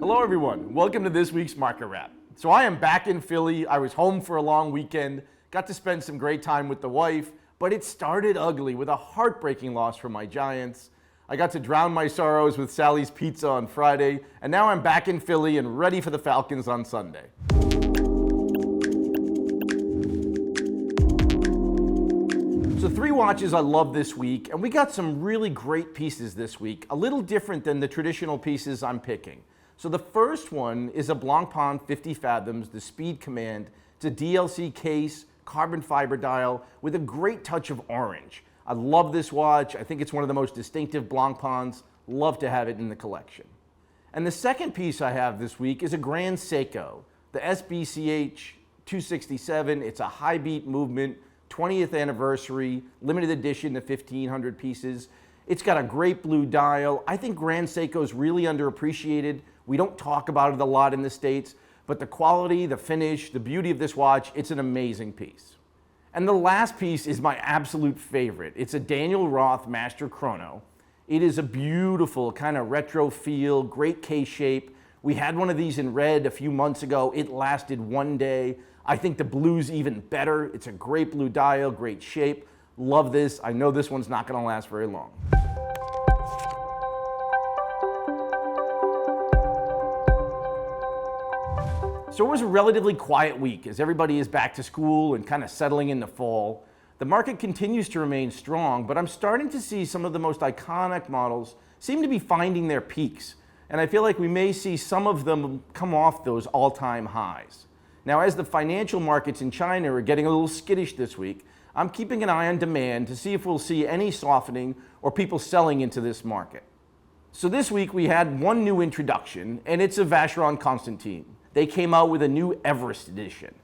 Hello everyone, welcome to this week's Market Wrap. So I am back in Philly. I was home for a long weekend, got to spend some great time with the wife, but it started ugly with a heartbreaking loss for my Giants. I got to drown my sorrows with Sally's Pizza on Friday, and now I'm back in Philly and ready for the Falcons on Sunday. So 3 watches I love this week, and we got some really great pieces this week, a little different than the traditional pieces I'm picking. So the first one is a Blancpain 50 Fathoms, the Speed Command. It's a DLC case, carbon fiber dial with a great touch of orange. I love this watch. I think it's one of the most distinctive Blancpains. Love to have it in the collection. And the second piece I have this week is a Grand Seiko, the SBCH 267. It's a high beat movement, 20th anniversary, limited edition to 1,500 pieces. It's got a great blue dial. I think Grand Seiko is really underappreciated. We don't talk about it a lot in the States, but the quality, the finish, the beauty of this watch, it's an amazing piece. And the last piece is my absolute favorite. It's a Daniel Roth Masters Chrono. It is a beautiful kind of retro feel, great case shape. We had one of these in red a few months ago. It lasted one day. I think the blue's even better. It's a great blue dial, great shape. Love this. I know this one's not gonna last very long. So it was a relatively quiet week as everybody is back to school and kind of settling in the fall. The market continues to remain strong, but I'm starting to see some of the most iconic models seem to be finding their peaks. And I feel like we may see some of them come off those all-time highs. Now, as the financial markets in China are getting a little skittish this week, I'm keeping an eye on demand to see if we'll see any softening or people selling into this market. So this week we had one new introduction, and it's a Vacheron Constantin. They came out with a new Everest edition.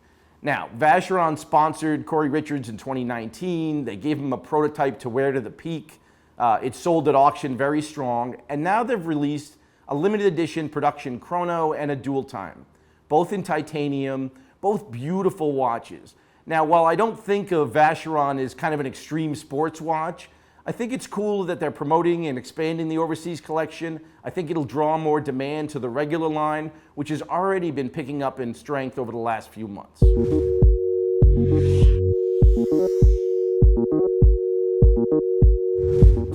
Now, Vacheron sponsored Corey Richards in 2019. They gave him a prototype to wear to the peak. It sold at auction very strong, and now they've released a limited edition production chrono and a dual time, both in titanium, both beautiful watches. Now, while I don't think of Vacheron as kind of an extreme sports watch, I think it's cool that they're promoting and expanding the Overseas collection. I think it'll draw more demand to the regular line, which has already been picking up in strength over the last few months.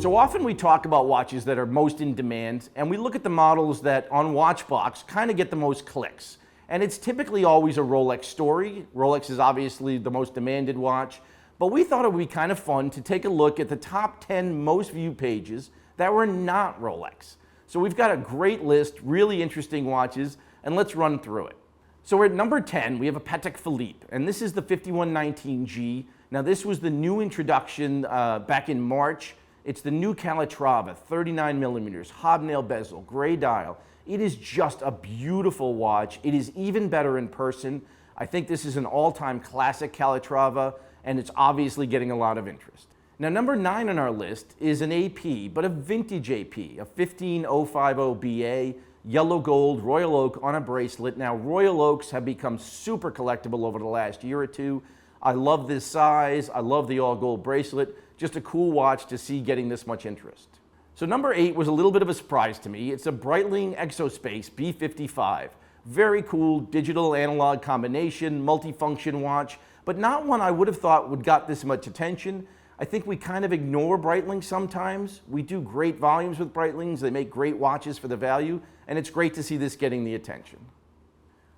So often we talk about watches that are most in demand, and we look at the models that on Watchbox kind of get the most clicks. And it's typically always a Rolex story. Rolex is obviously the most demanded watch, but we thought it would be kind of fun to take a look at the top 10 most viewed pages that were not Rolex. So we've got a great list, really interesting watches, and let's run through it. So we're at number 10, we have a Patek Philippe, and this is the 5119G. Now this was the new introduction back in March. It's the new Calatrava, 39 millimeters, hobnail bezel, gray dial. It is just a beautiful watch. It is even better in person. I think this is an all-time classic Calatrava, and it's obviously getting a lot of interest. Now, number 9 on our list is an AP, but a vintage AP, a 15050 BA, yellow gold, Royal Oak on a bracelet. Now, Royal Oaks have become super collectible over the last year or two. I love this size. I love the all-gold bracelet. Just a cool watch to see getting this much interest. So number 8 was a little bit of a surprise to me. It's a Breitling Exospace B55. Very cool digital analog combination, multifunction watch, but not one I would have thought would got this much attention. I think we kind of ignore Breitling sometimes. We do great volumes with Breitlings. They make great watches for the value, and it's great to see this getting the attention.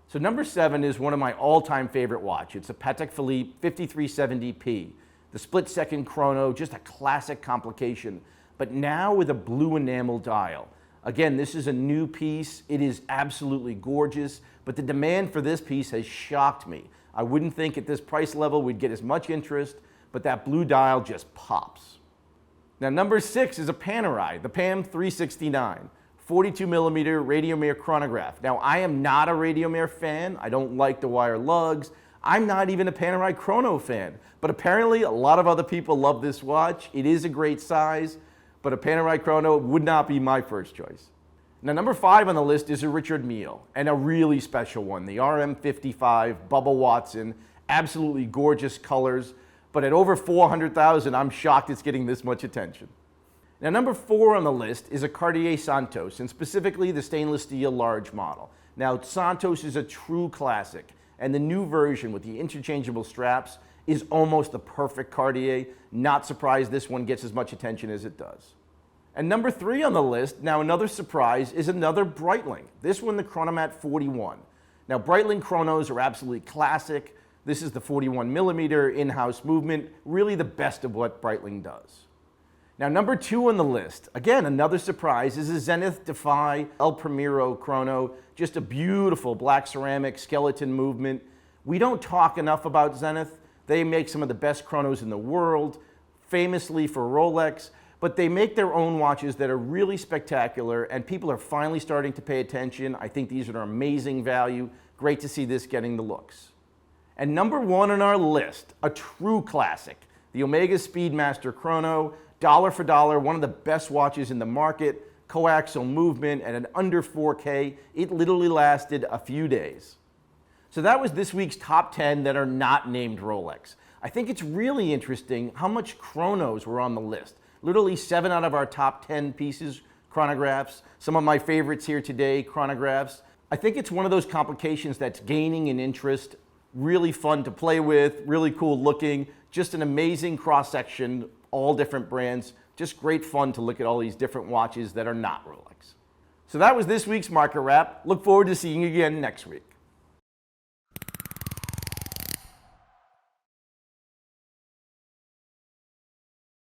So number 7 is one of my all-time favorite watch. It's a Patek Philippe 5370P. The split-second chrono, just a classic complication, but now with a blue enamel dial. Again, this is a new piece. It is absolutely gorgeous, but the demand for this piece has shocked me. I wouldn't think at this price level we'd get as much interest, but that blue dial just pops. Now, number 6 is a Panerai, the PAM 369, 42 millimeter Radiomere chronograph. Now, I am not a Radiomere fan. I don't like the wire lugs. I'm not even a Panerai chrono fan, but apparently a lot of other people love this watch. It is a great size, but a Panerai chrono would not be my first choice. Now, number 5 on the list is a Richard Mille, and a really special one, the RM55 Bubba Watson. Absolutely gorgeous colors, but at over 400,000, I'm shocked it's getting this much attention. Now, number 4 on the list is a Cartier Santos, and specifically the stainless steel large model. Now, Santos is a true classic, and the new version with the interchangeable straps is almost the perfect Cartier. Not surprised this one gets as much attention as it does. And number 3 on the list, now another surprise, is another Breitling. This one, the Chronomat 41. Now, Breitling chronos are absolutely classic. This is the 41mm in-house movement, really the best of what Breitling does. Now, number 2 on the list, again, another surprise, is a Zenith Defy El Primero chrono. Just a beautiful black ceramic skeleton movement. We don't talk enough about Zenith. They make some of the best chronos in the world, famously for Rolex, but they make their own watches that are really spectacular, and people are finally starting to pay attention. I think these are an amazing value. Great to see this getting the looks. And number 1 on our list, a true classic, the Omega Speedmaster Chrono, dollar for dollar, one of the best watches in the market, coaxial movement at an under 4K. It literally lasted a few days. So that was this week's top 10 that are not named Rolex. I think it's really interesting how much chronos were on the list. Literally 7 out of our top 10 pieces, chronographs. Some of my favorites here today, chronographs. I think it's one of those complications that's gaining in interest, really fun to play with, really cool looking, just an amazing cross-section, all different brands. Just great fun to look at all these different watches that are not Rolex. So that was this week's Market Wrap. Look forward to seeing you again next week.